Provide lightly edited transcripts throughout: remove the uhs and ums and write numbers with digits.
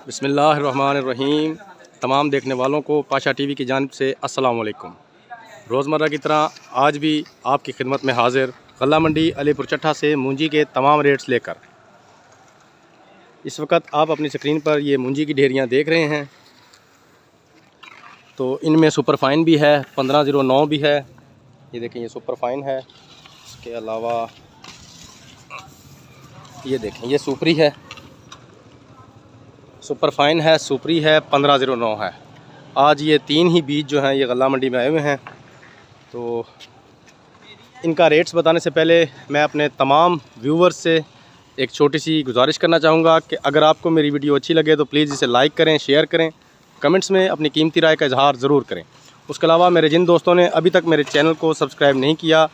बिस्मिल्लाहिर्रहमानिर्रहीम। तमाम देखने वालों को पाशा टीवी की जानिब से अस्सलाम वालेकुम। रोज़मर्रा की तरह आज भी आपकी खिदमत में हाज़िर गल्ला मंडी अलीपुर चट्ठा से मूंजी के तमाम रेट्स लेकर। इस वक्त आप अपनी स्क्रीन पर ये मूंजी की ढेरियाँ देख रहे हैं। तो इनमें सुपर फाइन भी है, 1509 भी है। ये देखें, ये सुपर फाइन है। इसके अलावा ये देखें, ये सुपरी है, सुपर फाइन है, सुपरी है, 1509 है। आज ये तीन ही बीज जो हैं ये गल्ला मंडी में आए हुए हैं। तो इनका रेट्स बताने से पहले मैं अपने तमाम व्यूवर्स से एक छोटी सी गुजारिश करना चाहूँगा कि अगर आपको मेरी वीडियो अच्छी लगे तो प्लीज़ इसे लाइक करें, शेयर करें, कमेंट्स में अपनी कीमती राय का इजहार ज़रूर करें। उसके अलावा मेरे जिन दोस्तों ने अभी तक मेरे चैनल को सब्सक्राइब नहीं किया,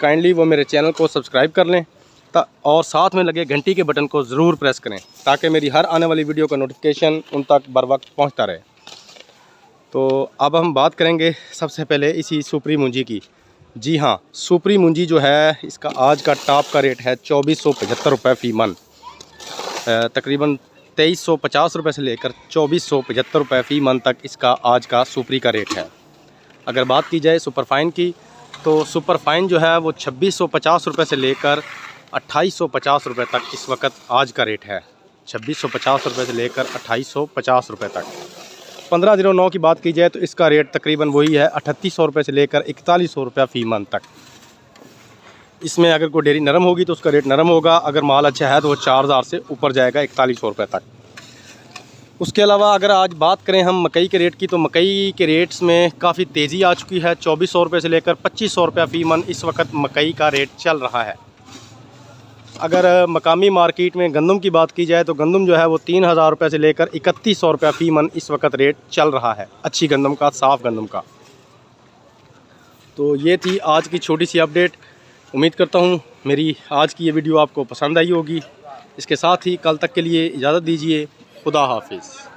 काइंडली वो मेरे चैनल को सब्सक्राइब कर लें और साथ में लगे घंटी के बटन को ज़रूर प्रेस करें ताकि मेरी हर आने वाली वीडियो का नोटिफिकेशन उन तक बर वक्त पहुँचता रहे। तो अब हम बात करेंगे सबसे पहले इसी सुपरी मूंजी की। जी हाँ, सुपरी मूंजी जो है इसका आज का टॉप का रेट है 2475 रुपये फ़ी मन। तकरीबन 2350 रुपये से लेकर 2475 रुपये फ़ी मन तक इसका आज का सुपरी का रेट है। अगर बात की जाए सुपर फाइन की तो सुपर फाइन जो है वो 2650 रुपये से लेकर 2850 रुपये तक इस वक्त आज का रेट है। 2650 रुपये से लेकर 2850 रुपये तक। 1509 की बात की जाए तो इसका रेट तकरीबन वही है, 3800 रुपये से लेकर 4100 रुपये फ़ी मन तक। इसमें अगर कोई डेयरी नरम होगी तो उसका रेट नरम होगा, अगर माल अच्छा है तो वो 4000 से ऊपर जाएगा, 4100 रुपये तक। उसके अलावा अगर आज बात करें हम मकई के रेट की तो मकई के रेट्स में काफ़ी तेज़ी आ चुकी है। 2400 रुपये से लेकर 2500 रुपये फ़ी मन इस वक्त मकई का रेट चल रहा है। अगर मकामी मार्केट में गंदम की बात की जाए तो गंदम जो है वो 3000 रुपये से लेकर 3100 रुपये फ़ी मन इस वक्त रेट चल रहा है, अच्छी गंदम का, साफ़ गंदम का। तो ये थी आज की छोटी सी अपडेट। उम्मीद करता हूँ मेरी आज की ये वीडियो आपको पसंद आई होगी। इसके साथ ही कल तक के लिए इजाज़त दीजिए। खुदा हाफिज़।